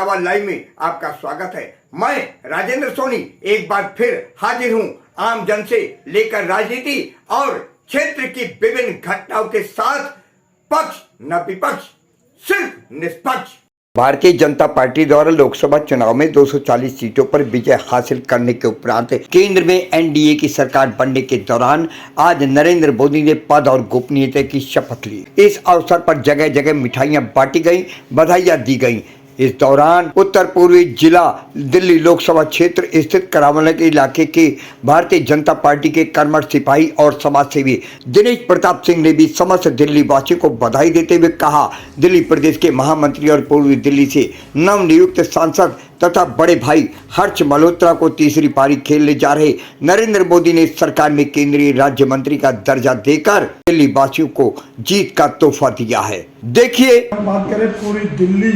Etawah live में आपका स्वागत है। मैं राजेंद्र सोनी एक बार फिर हाजिर हूं आम जन से लेकर राजनीति और क्षेत्र की विभिन्न घटनाओं के साथ। पक्ष न विपक्ष, सिर्फ निष्पक्ष। भारतीय जनता पार्टी द्वारा लोकसभा चुनाव में 240 सीटों पर विजय हासिल करने के उपरांत केंद्र में एनडीए की सरकार बनने के दौरान आज नरेंद्र मोदी ने पद और गोपनीयता की शपथ ली। इस अवसर पर जगह जगह मिठाइयां बांटी गईं, बधाइयां दी गईं। इस दौरान उत्तर पूर्वी जिला दिल्ली लोकसभा क्षेत्र स्थित करावल के इलाके के भारतीय जनता पार्टी के कर्मठ सिपाही और समाजसेवी दिनेश प्रताप सिंह ने भी समस्त दिल्ली वासियों को बधाई देते हुए कहा, दिल्ली प्रदेश के महामंत्री और पूर्वी दिल्ली से नवनियुक्त सांसद तथा बड़े भाई हर्ष मल्होत्रा को तीसरी पारी खेलने जा रहे नरेंद्र मोदी ने सरकार में केंद्रीय राज्य मंत्री का दर्जा देकर दिल्ली वासियों को जीत का तोहफा दिया है। देखिए, बात करें पूरी दिल्ली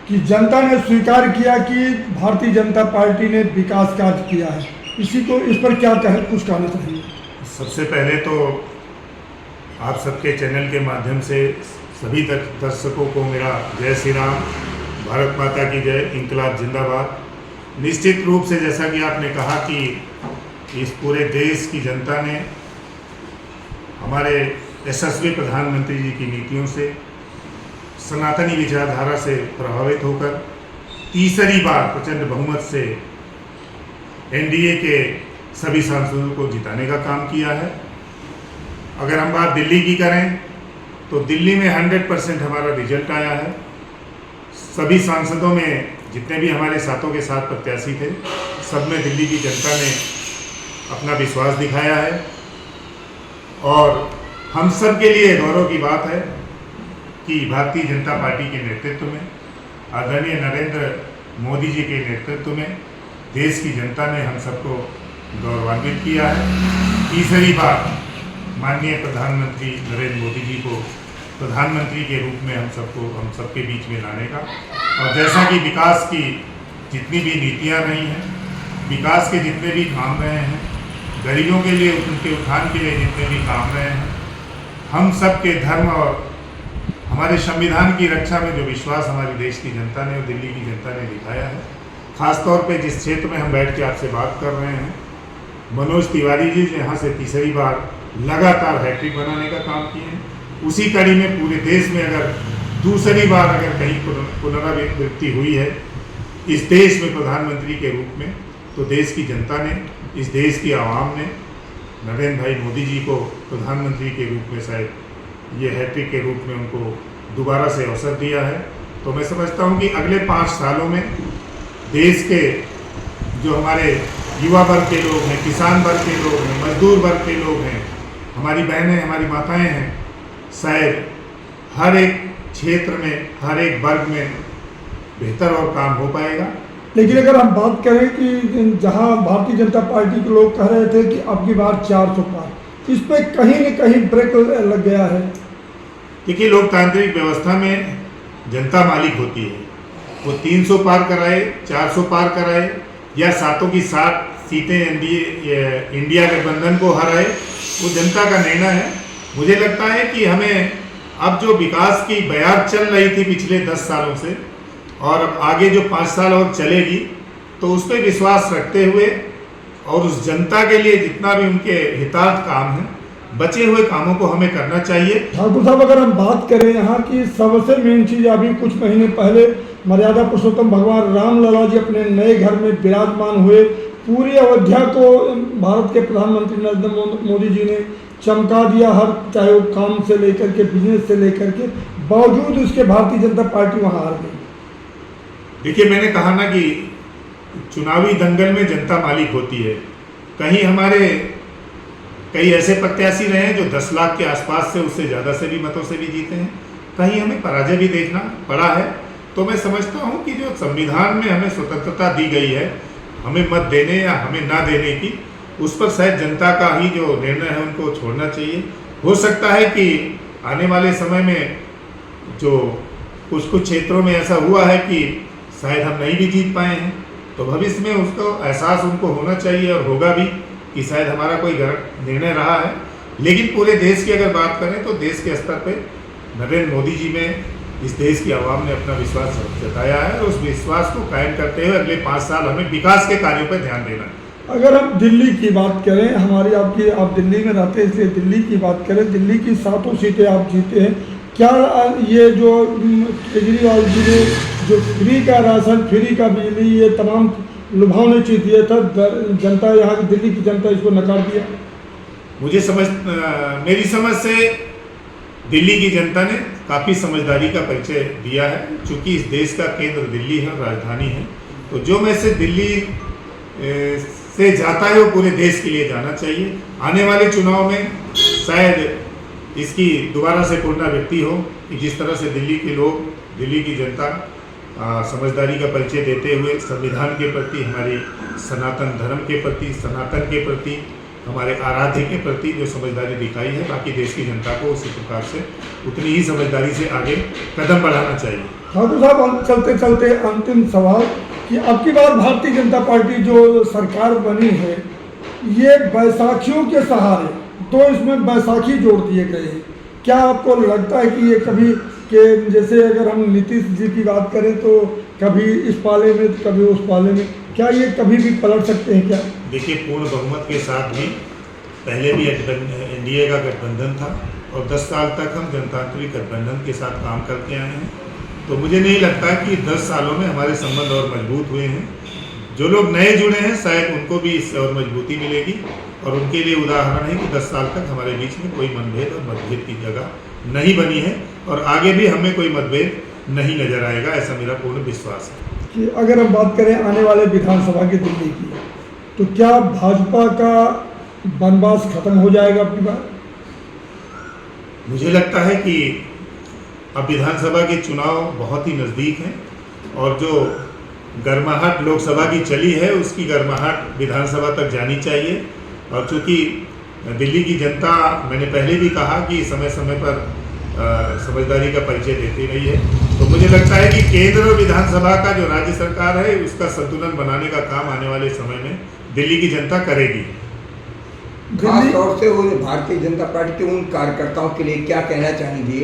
कि जनता ने स्वीकार किया कि भारतीय जनता पार्टी ने विकास कार्य किया है, इस पर क्या कुछ कहना चाहिए? सबसे पहले तो आप सबके चैनल के माध्यम से सभी दर्शकों को मेरा जय श्री राम, भारत माता की जय, इंकलाब जिंदाबाद। निश्चित रूप से जैसा कि आपने कहा कि इस पूरे देश की जनता ने हमारे यशस्वी प्रधानमंत्री जी की नीतियों से, सनातनी विचारधारा से प्रभावित होकर तीसरी बार प्रचंड बहुमत से एनडीए के सभी सांसदों को जिताने का काम किया है। अगर हम बात दिल्ली की करें तो दिल्ली में 100% हमारा रिजल्ट आया है। सभी सांसदों में जितने भी हमारे सातों के साथ प्रत्याशी थे, सब में दिल्ली की जनता ने अपना विश्वास दिखाया है और हम सब के लिए गौरव की बात है कि भारतीय जनता पार्टी के नेतृत्व में, आदरणीय नरेंद्र मोदी जी के नेतृत्व में देश की जनता ने हम सबको गौरवान्वित किया है। तीसरी बार माननीय प्रधानमंत्री नरेंद्र मोदी जी को प्रधानमंत्री के रूप में हम सबके बीच में लाने का, और जैसा कि विकास की जितनी भी नीतियां रही हैं, विकास के जितने भी काम रहे हैं, गरीबों के लिए उनके उत्थान के लिए जितने भी काम रहे हैं, हम सब के धर्म और हमारे संविधान की रक्षा में जो विश्वास हमारी देश की जनता ने और दिल्ली की जनता ने दिखाया है, खासतौर पे जिस क्षेत्र में हम बैठ के आपसे बात कर रहे हैं, मनोज तिवारी जी यहाँ से तीसरी बार लगातार हैट्रिक बनाने का काम किए हैं। उसी कड़ी में पूरे देश में अगर दूसरी बार अगर कहीं पुनरावृत्ति हुई है इस देश में प्रधानमंत्री के रूप में, तो देश की जनता ने, इस देश की आवाम ने नरेंद्र भाई मोदी जी को प्रधानमंत्री के रूप में शायद ये हैट्रिक के रूप में उनको दोबारा से अवसर दिया है। तो मैं समझता हूँ कि अगले 5 सालों में देश के जो हमारे युवा वर्ग के लोग हैं, किसान वर्ग के लोग हैं, मजदूर वर्ग के लोग हैं, हमारी बहनें, हमारी माताएं हैं, शायद हर एक क्षेत्र में, हर एक वर्ग में बेहतर और काम हो पाएगा। लेकिन अगर हम बात करें कि जहां भारतीय जनता पार्टी के लोग कह रहे थे कि अब की बार 400 पार, इस पर कहीं न कहीं ब्रेक लग गया है। देखिए, लोकतांत्रिक व्यवस्था में जनता मालिक होती है। वो 300 पार कराए, 400 पार कराए या सातों की 7 सीटें इंडिया गठबंधन को हराए, वो जनता का निर्णय है। मुझे लगता है कि हमें अब जो विकास की बयार चल रही थी पिछले 10 सालों से, और अब आगे जो 5 साल और चलेगी, तो उस पर विश्वास रखते हुए और उस जनता के लिए जितना भी उनके हितार्थ काम है, बचे हुए कामों को हमें करना चाहिए। ठाकुर साहब, अगर हम बात करें यहाँ की सबसे मेन चीज़, अभी कुछ महीने पहले मर्यादा पुरुषोत्तम भगवान राम लला जी अपने नए घर में विराजमान हुए। पूरी अयोध्या को भारत के प्रधानमंत्री नरेंद्र मोदी जी ने चमका दिया, हर चाहे वो काम से लेकर के, बिजनेस से लेकर के, बावजूद उसके भारतीय जनता पार्टी वहाँ हार गई। देखिए, मैंने कहा ना कि चुनावी दंगल में जनता मालिक होती है। कहीं हमारे कई ऐसे प्रत्याशी रहे हैं जो 10 लाख के आसपास से, उससे ज़्यादा से भी मतों से भी जीते हैं, कहीं हमें पराजय भी देखना पड़ा है। तो मैं समझता हूँ कि जो संविधान में हमें स्वतंत्रता दी गई है हमें मत देने या हमें ना देने की, उस पर शायद जनता का ही जो निर्णय है उनको छोड़ना चाहिए। हो सकता है कि आने वाले समय में जो कुछ क्षेत्रों में ऐसा हुआ है कि शायद हम नहीं भी जीत पाए हैं, तो भविष्य में उसको एहसास उनको होना चाहिए और होगा भी कि शायद हमारा कोई गलत निर्णय रहा है। लेकिन पूरे देश की अगर बात करें तो देश के स्तर पे नरेंद्र मोदी जी में इस देश की आवाम ने अपना विश्वास जताया है और उस विश्वास को कायम करते हुए अगले 5 साल हमें विकास के कार्यों पर ध्यान देना है। अगर हम दिल्ली की बात करें, हमारी आपकी आप दिल्ली में रहते हैं इसलिए दिल्ली की बात करें, दिल्ली की 7 सीटें आप जीते हैं, क्या ये जो केजरीवाल जी ने जो फ्री का राशन, फ्री का बिजली, ये तमाम लुभावने चीज दिए था, जनता यहाँ की दिल्ली की जनता इसको नकार दिया? मेरी समझ से दिल्ली की जनता ने काफ़ी समझदारी का परिचय दिया है। चूँकि इस देश का केंद्र दिल्ली है, राजधानी है, तो जो मैसेज दिल्ली से जाता है वो पूरे देश के लिए जाना चाहिए। आने वाले चुनाव में शायद इसकी दोबारा से पुनरावृत्ति हो कि जिस तरह से दिल्ली के लोग, दिल्ली की जनता समझदारी का परिचय देते हुए संविधान के प्रति, हमारे सनातन धर्म के प्रति, सनातन के प्रति, हमारे आराध्य के प्रति जो समझदारी दिखाई है, बाकी देश की जनता को उसी प्रकार से उतनी ही समझदारी से आगे कदम बढ़ाना चाहिए। ठाकुर साहब, चलते चलते अंतिम सवाल कि अब की बार भारतीय जनता पार्टी जो सरकार बनी है, ये बैसाखियों के सहारे, तो इसमें बैसाखी जोड़ दिए गए हैं, क्या आपको लगता है कि ये कभी के जैसे अगर हम नीतीश जी की बात करें तो कभी इस पाले में तो कभी उस पाले में, क्या ये कभी भी पलट सकते हैं क्या? देखिए, पूर्ण बहुमत के साथ भी पहले भी एनडीए का गठबंधन था और 10 साल तक हम जनतांत्रिक गठबंधन के साथ काम करके आए हैं, तो मुझे नहीं लगता कि 10 सालों में हमारे संबंध और मजबूत हुए हैं। जो लोग नए जुड़े हैं शायद उनको भी इससे और मजबूती मिलेगी और उनके लिए उदाहरण है कि 10 साल तक हमारे बीच में कोई मनभेद और मतभेद की जगह नहीं बनी है और आगे भी हमें कोई मतभेद नहीं नजर आएगा, ऐसा मेरा पूर्ण विश्वास है। कि अगर हम बात करें आने वाले विधानसभा की दिल्ली की, तो क्या भाजपा का वनवास खत्म हो जाएगा अपनी बार? मुझे लगता है कि अब विधानसभा के चुनाव बहुत ही नज़दीक हैं और जो गर्माहट लोकसभा की चली है उसकी गर्माहट विधानसभा तक जानी चाहिए। और चूँकि दिल्ली की जनता, मैंने पहले भी कहा कि समय समय पर समझदारी का परिचय देती रही है, तो मुझे लगता है कि केंद्र और विधानसभा का जो राज्य सरकार है उसका संतुलन बनाने का काम आने वाले समय में दिल्ली की जनता करेगी। खास तौर से वो भारतीय जनता पार्टी के उन कार्यकर्ताओं के लिए क्या कहना चाहेंगे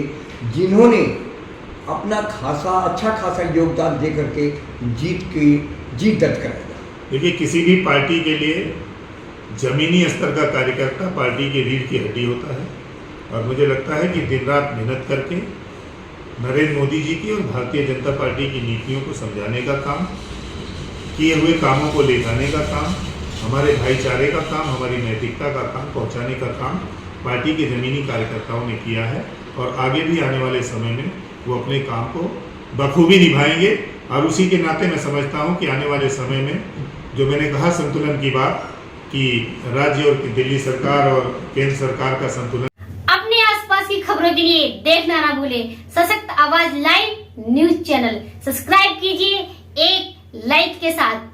जिन्होंने अपना अच्छा खासा योगदान दे करके जीत दर्ज कराया? देखिए, किसी भी पार्टी के लिए जमीनी स्तर का कार्यकर्ता पार्टी की रीढ़ की हड्डी होता है और मुझे लगता है कि दिन रात मेहनत करके नरेंद्र मोदी जी की और भारतीय जनता पार्टी की नीतियों को समझाने का काम, किए हुए कामों को ले जाने का काम, हमारे भाईचारे का काम, हमारी नैतिकता का काम पहुंचाने का काम पार्टी के ज़मीनी कार्यकर्ताओं ने किया है और आगे भी आने वाले समय में वो अपने काम को बखूबी निभाएंगे। और उसी के नाते मैं समझता हूं कि आने वाले समय में जो मैंने कहा संतुलन की बात, कि राज्य और दिल्ली सरकार और केंद्र सरकार का संतुलन। अपने आसपास की खबरों के लिए देखना ना भूलें सशक्त आवाज लाइव न्यूज चैनल। सब्सक्राइब कीजिए एक लाइक के साथ।